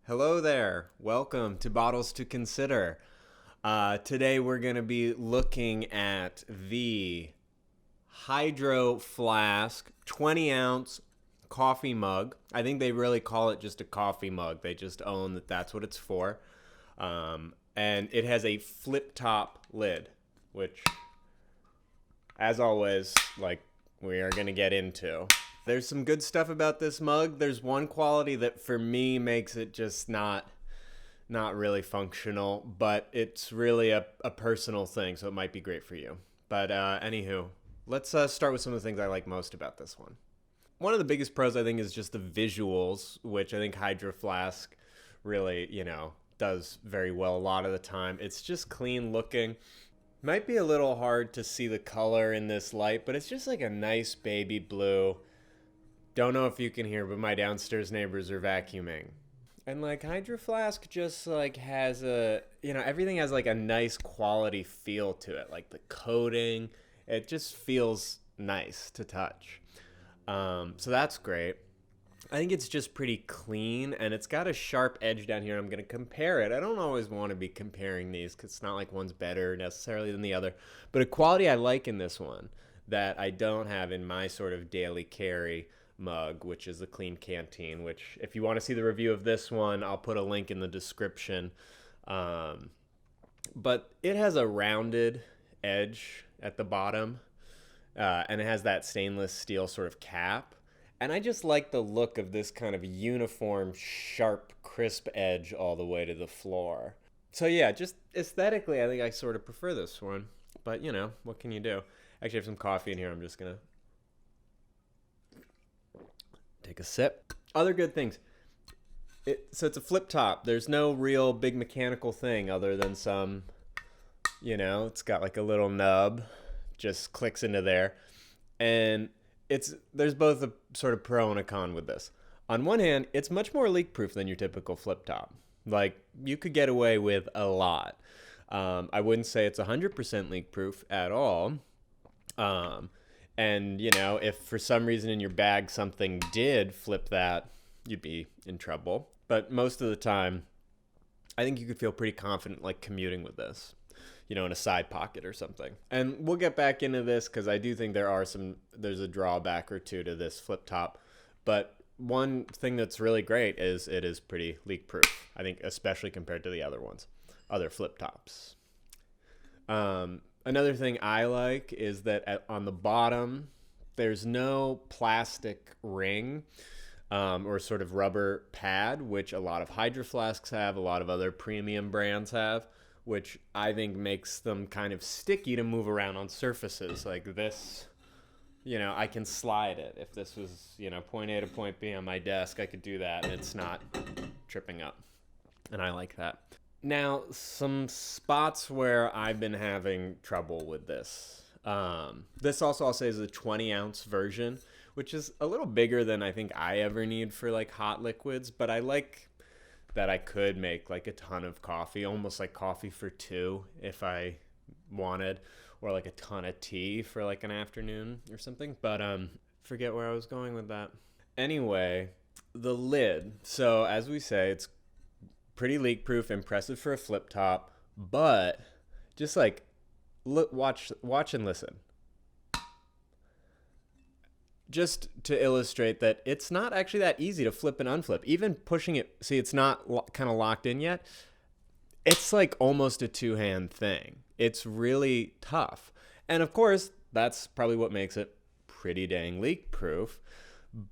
Hello there. Welcome to Bottles to Consider. Today we're going to be looking at the Hydroflask 20 ounce coffee mug. I think they really call it just a coffee mug. They just own that that's what it's for. And it has a flip top lid, which, as always, we are going to get into. There's some good stuff about this mug. There's one quality that for me makes it just not really functional, but it's really a personal thing, so it might be great for you. But anywho, let's start with some of the things I like most about this one. One of the biggest pros, I think, is just the visuals, which I think Hydro Flask really, does very well a lot of the time. It's just clean looking. Might be a little hard to see the color in this light, but it's just like a nice baby blue. Don't know if you can hear, but my downstairs neighbors are vacuuming. And Hydro Flask just has everything has a nice quality feel to it. Like the coating, it just feels nice to touch. So that's great. I think it's just pretty clean, and it's got a sharp edge down here. I'm going to compare it. I don't always want to be comparing these because it's not like one's better necessarily than the other. But a quality I like in this one that I don't have in my sort of daily carry mug, which is the Klean Kanteen, which if you want to see the review of this one, I'll put a link in the description. But it has a rounded edge at the bottom, and it has that stainless steel sort of cap. And I just like the look of this kind of uniform, sharp, crisp edge all the way to the floor. So yeah, just aesthetically, I think I sort of prefer this one. But, what can you do? Actually, I have some coffee in here. I'm just going to take a sip. Other good things. So it's a flip top. There's no real big mechanical thing other than some, it's got a little nub. Just clicks into there. And there's both a sort of pro and a con with this. On one hand, it's much more leak proof than your typical flip top. You could get away with a lot. I wouldn't say it's 100% leak proof at all. And, if for some reason in your bag something did flip that, you'd be in trouble. But most of the time, I think you could feel pretty confident commuting with this, in a side pocket or something. And we'll get back into this because I do think there's a drawback or two to this flip top. But one thing that's really great is it is pretty leak proof, I think, especially compared to the other flip tops. Another thing I like is that on the bottom, there's no plastic ring or sort of rubber pad, which a lot of Hydro Flasks have, a lot of other premium brands have, which I think makes them kind of sticky to move around on surfaces like this. I can slide it. If this was, point A to point B on my desk, I could do that, and it's not tripping up. And I like that. Now, some spots where I've been having trouble with this. This also, I'll say, is a 20-ounce version, which is a little bigger than I think I ever need for hot liquids. But I like that I could make a ton of coffee, almost like coffee for two if I wanted, or a ton of tea for an afternoon or something. But forget where I was going with that. Anyway, the lid. So as we say, it's pretty leak proof, impressive for a flip top, but just look, watch and listen. Just to illustrate that it's not actually that easy to flip and unflip. Even pushing it, see, it's not kind of locked in yet. It's almost a two-hand thing. It's really tough. And of course, that's probably what makes it pretty dang leak proof.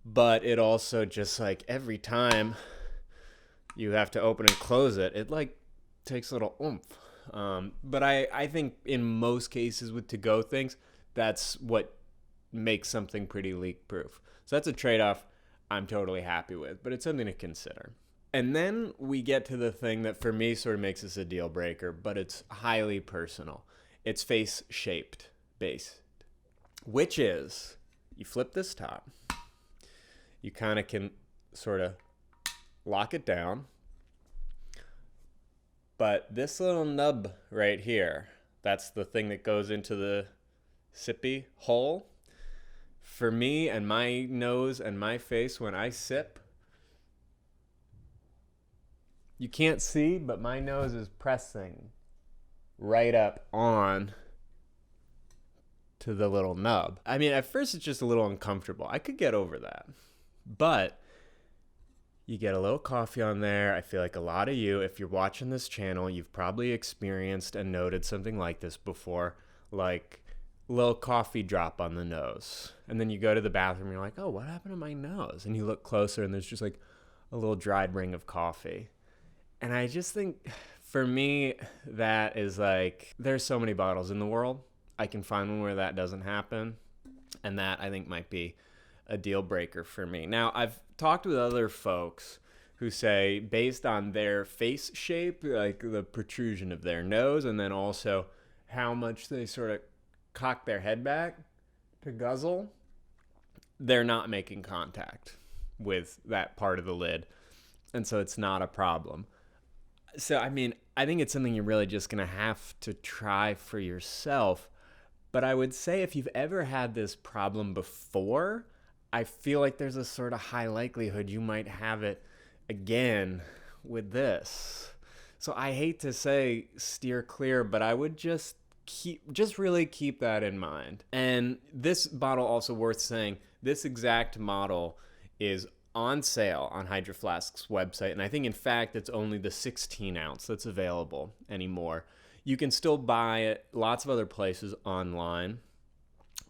But it also just every time you have to open and close it, it takes a little oomph. But I think in most cases with to-go things, that's what makes something pretty leak proof. So that's a trade-off I'm totally happy with, but it's something to consider. And then we get to the thing that for me sort of makes this a deal breaker, but it's highly personal. It's face-shaped based, which is you flip this top, you kind of can sort of lock it down, but this little nub right here, that's the thing that goes into the sippy hole. For me and my nose and my face, when I sip, You can't see, but my nose is pressing right up on to the little nub. I mean, at first it's just a little uncomfortable. I could get over that. But you get a little coffee on there. I feel like a lot of you, if you're watching this channel, you've probably experienced and noted something like this before, like a little coffee drop on the nose. And then you go to the bathroom and you're like, oh, what happened to my nose? And you look closer and there's just like a little dried ring of coffee. And I just think for me, that is like, there's so many bottles in the world. I can find one where that doesn't happen. And that I think might be a deal breaker for me. Now, I've talked with other folks who say based on their face shape, like the protrusion of their nose, and then also how much they sort of cock their head back to guzzle, they're not making contact with that part of the lid. And so it's not a problem. So, I mean, I think it's something you're really just going to have to try for yourself. But I would say if you've ever had this problem before, I feel like there's a sort of high likelihood you might have it again with this. So I hate to say steer clear, but I would just really keep that in mind. And this bottle, also worth saying, this exact model is on sale on Hydroflask's website. And I think, in fact, it's only the 16 ounce that's available anymore. You can still buy it lots of other places online,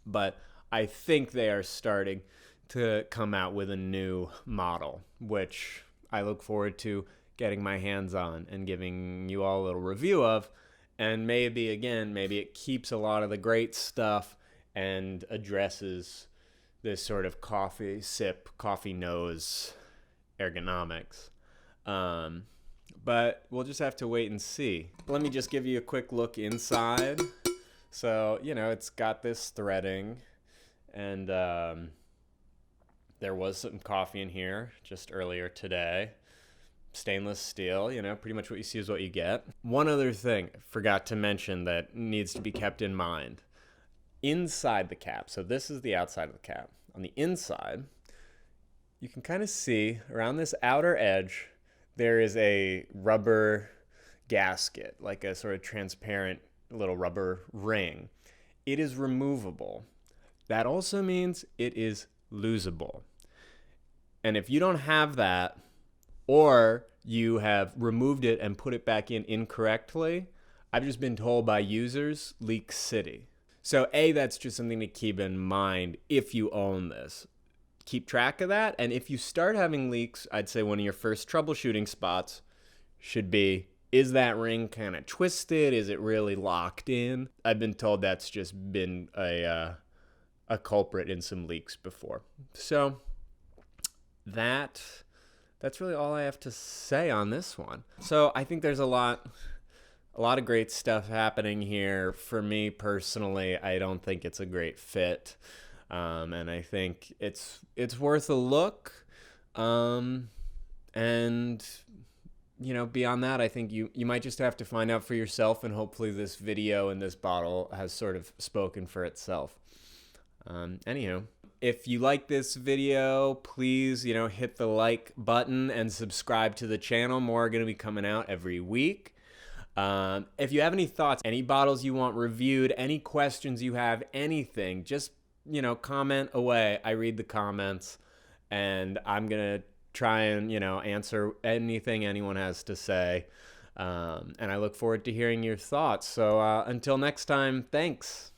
but I think they are starting to come out with a new model, which I look forward to getting my hands on and giving you all a little review of. And maybe it keeps a lot of the great stuff and addresses this sort of coffee sip, coffee nose ergonomics. But we'll just have to wait and see. Let me just give you a quick look inside. So, it's got this threading, and there was some coffee in here just earlier today. Stainless steel, pretty much what you see is what you get. One other thing I forgot to mention that needs to be kept in mind. Inside the cap, so this is the outside of the cap. On the inside, you can kind of see around this outer edge, there is a rubber gasket, like a sort of transparent little rubber ring. It is removable. That also means it is losable. And if you don't have that, or you have removed it and put it back in incorrectly, I've just been told by users, leak city. So that's just something to keep in mind if you own this. Keep track of that, and if you start having leaks, I'd say one of your first troubleshooting spots should be, is that ring kind of twisted? Is it really locked in? I've been told that's just been a culprit in some leaks before. So that's really all I have to say on this one. So I think there's a lot of great stuff happening here. For me personally, I don't think it's a great fit. And I think it's worth a look. And beyond that, I think you might just have to find out for yourself, and hopefully this video and this bottle has sort of spoken for itself. Anywho, if you like this video, please, hit the like button and subscribe to the channel. More are going to be coming out every week. If you have any thoughts, any bottles you want reviewed, any questions you have, anything, just, comment away. I read the comments, and I'm going to try and, answer anything anyone has to say. And I look forward to hearing your thoughts. So until next time, thanks.